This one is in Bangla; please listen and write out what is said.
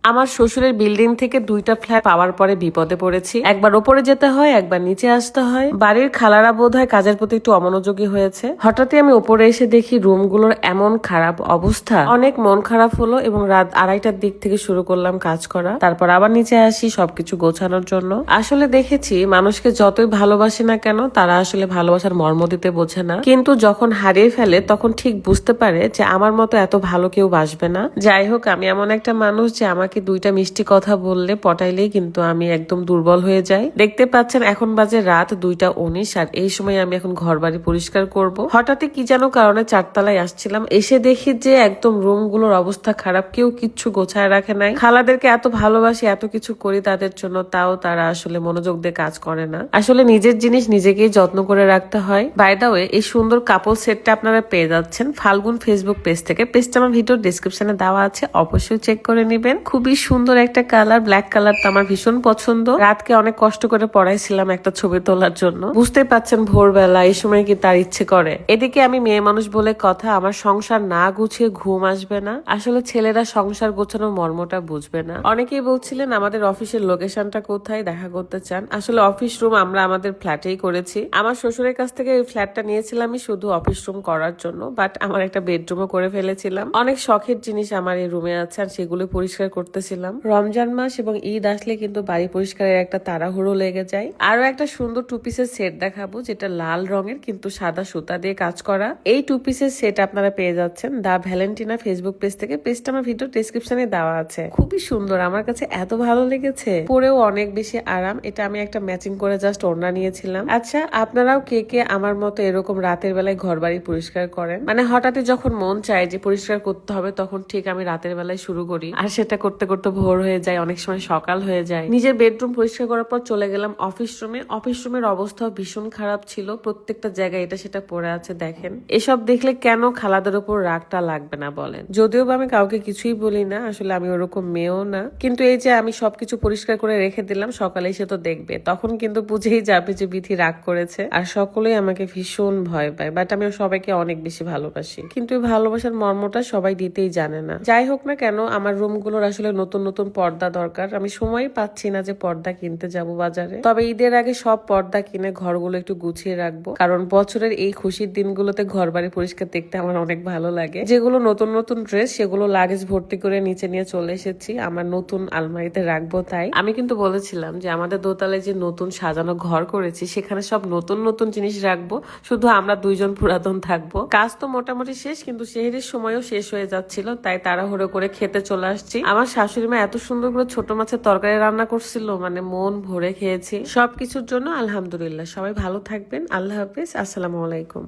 আমার শ্বশুরের বিল্ডিং থেকে 2টা ফ্ল্যাট পাওয়ার পরে বিপদে পড়েছি। একবার ওপরে যেতে হয়, একবার নিচে আসতে হয়। বাড়ির খালারা বোধহয় কাজের প্রতি একটু অমনোযোগী হয়েছে। হঠাৎই আমি ওপরে এসে দেখি রুমগুলোর এমন খারাপ অবস্থা, অনেক মন খারাপ হলো এবং রাত 2:30টার দিক থেকে শুরু করলাম কাজ করা। তারপর আবার নিচে আসি সবকিছু গোছানোর জন্য। আসলে দেখেছি মানুষকে যতই ভালোবাসে না কেন, তারা আসলে ভালোবাসার মর্ম দিতে বোঝে না, কিন্তু যখন হারিয়ে ফেলে তখন ঠিক বুঝতে পারে যে আমার মতো এত ভালো কেউ বাসবে না। যাই হোক, আমি এমন একটা মানুষ যে আমাকে 2টা মিষ্টি কথা বললে, পটাইলেই কিন্তু আমি একদম দুর্বল হয়ে যাই। দেখতে পাচ্ছেন এখন বাজে রাত 2:19 আর এই সময় আমি এখন ঘর বাড়ি পরিষ্কার করব। হঠাৎই কি যেন কারণে 4তলায় আসছিলাম, এসে দেখি যে একদম রুমগুলোর অবস্থা খারাপ, কেউ কিচ্ছু গোছায় রাখে নাই। খালাদেরকে এত ভালোবাসি, এত কিছু করি তাদের জন্য, তাও তারা আসলে মনোযোগ দিয়ে কাজ করে না। আসলে নিজের জিনিস নিজেকেই যত্ন করে রাখতে হয়। বাই দ্য ওয়ে, এই সুন্দর কাপড় সেটটা আপনারা পেয়ে যাচ্ছেন ফাল্গুন ফেসবুক পেজ থেকে। পেজটা আমার ভিডিওর ডেসক্রিপশনে দেওয়া আছে, অবশ্যই চেক করে নেবেন। খুবই সুন্দর একটা কালার, ব্ল্যাক কালারটা আমার ভীষণ পছন্দ। রাতকে অনেক কষ্ট করে পড়াইছিলাম একটা ছবি তোলার জন্য। বুঝতেই পাচ্ছেন ভোরবেলা এই সময় কি তার ইচ্ছে করে। এদিকে আমি মেয়ে মানুষ বলে কথা, আমার সংসার না গুছিয়ে ঘুম আসবে না। আসলে ছেলেরা সংসার গোছানোর মর্মটা বুঝবে না। অনেকেই বলছিলেন আমাদের অফিসের লোকেশনটা কোথায়, দেখা করতে চান। আসলে অফিস রুম আমরা আমাদের ফ্ল্যাটেই করেছি। আমার শ্বশুরের কাছ থেকে এই ফ্ল্যাটটা নিয়েছিলামই শুধু অফিস রুম করার জন্য, বাট আমার একটা বেডরুমও করে ফেলেছিলাম। অনেক শখের জিনিস আমার এই রুমে আছে আর সেগুলো পরিষ্কার করতেছিলাম। রমজান মাস এবং ঈদ আসলে কিন্তু বাড়ি পরিষ্কারের একটা তাড়াহুড়ো লেগে যায়। আরো একটা সুন্দর 2 পিসের সেট দেখাবো, যেটা লাল রঙের কিন্তু সাদা সুতা দিয়ে কাজ করা। এই 2 পিসের সেট আপনারা পেয়ে যাচ্ছেন দা ভ্যালেন্টিনা ফেসবুক পেজ থেকে। পেজটা আমার ভিডিও ডেসক্রিপশনে দেওয়া আছে। খুবই সুন্দর, আমার কাছে এত ভালো লেগেছে, পরেও অনেক বেশি আরাম। এটা আমি একটা ম্যাচিং করে জাস্ট ওড়না নিয়েছিলাম। আচ্ছা, আপনারাও কে কে আমার মতো এরকম রাতের বেলায় ঘর বাড়ি পরিষ্কার করেন? মানে হঠাৎই যখন মন চায় যে পরিষ্কার করতে হবে, তখন ঠিক আমি রাতের বেলায় শুরু করি, আর সেটা করতে করতে ভোর হয়ে যায়, অনেক সময় সকাল হয়ে যায়। নিজের বেডরুম পরিষ্কার করার পর চলে গেলাম অফিস রুমে। অফিস রুমের অবস্থা ভীষণ খারাপ ছিল, প্রত্যেকটা জায়গায় এটা সেটা পড়ে আছে। দেখেন, এসব দেখলে কেন খালাদের উপর রাগটা লাগবে না বলেন? যদিও বা আমি কাউকে কিছুই বলি না, আসলে আমি ওরকম মেয়েও না, কিন্তু এই যে আমি সবকিছু পরিষ্কার করে রেখে দিলাম, সকালে এসে তো দেখবে, তখন কিন্তু বুঝেই যাবে যে বিথি রাগ করেছে। আর সকলেই আমাকে ভীষণ ভয় পায়, বাট আমি সবাইকে অনেক বেশি ভালোবাসি, কিন্তু এই ভালোবাসার মর্মটা সবাই দিতেই জানে না। যাই হোক না কেন, আমার রুমগুলোর আসলে নতুন নতুন পর্দা দরকার। আমি সময় পাচ্ছি না যে পর্দা কিনতে যাব বাজারে, তবে ঈদের আগে সব পর্দা কিনে ঘরগুলো একটু গুছিয়ে রাখবো, কারণ বছরের এই খুশির দিনগুলোতে ঘর বাড়ি পরিষ্কার দেখতে আমার অনেক ভালো লাগে। যেগুলো নতুন নতুন ড্রেস, সেগুলো লাগেজ ভর্তি করে নিচে নিয়ে চলে এসেছি, আমার নতুন আলমারিতে রাখবো। তাই আমি কিন্তু বলেছিলাম যে আমাদের দোতলায় যে নতুন সাজানো ঘর করেছি, সেখানে সব নতুন নতুন জিনিস রাখবো, শুধু আমরা 2জন পুরাতন থাকবো। কাজ তো মোটামুটি শেষ, কিন্তু সেহরির সময়ও শেষ হয়ে যাচ্ছিল, তাই তাড়াহুড়ো করে খেতে চলে আসছি। আমার শাশুড়ি মা এত সুন্দর করে ছোট মাছের তরকারি রান্না করছিল, মানে মন ভরে খেয়েছি। সবকিছুর জন্য আলহামদুলিল্লাহ। সবাই ভালো থাকবেন, আল্লাহ হাফিজ, আসসালামু আলাইকুম।